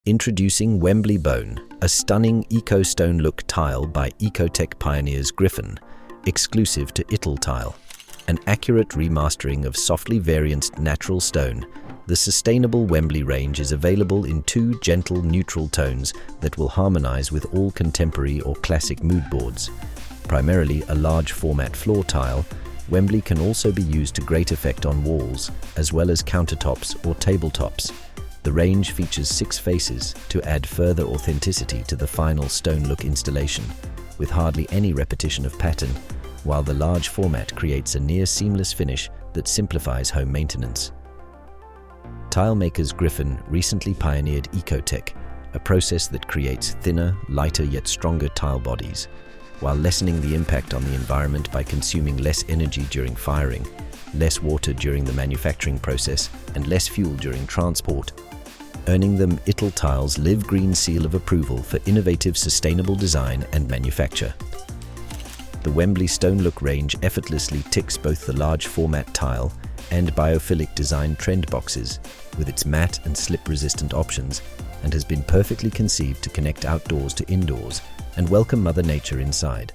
Introducing Wembley Bone, a stunning eco-stone look tile by EcoTec pioneers Gryphon, exclusive to Italtile. An accurate remastering of softly variant natural stone, the sustainable Wembley range is available in two gentle neutral tones that will harmonize with all contemporary or classic mood boards. Primarily a large format floor tile, Wembley can also be used to great effect on walls, as well as countertops or tabletops. The range features 6 faces to add further authenticity to the final stone look installation, with hardly any repetition of pattern, while the large format creates a near seamless finish that simplifies home maintenance. Tile makers Gryphon recently pioneered EcoTec, a process that creates thinner, lighter yet stronger tile bodies, while lessening the impact on the environment by consuming less energy during firing, less water during the manufacturing process, and less fuel during transport, earning them Italtile's LiveGreen seal of approval for innovative sustainable design and manufacture. The Wembley Stone Look range effortlessly ticks both the large format tile and biophilic design trend boxes with its matte and slip-resistant options, and has been perfectly conceived to connect outdoors to indoors and welcome Mother Nature inside.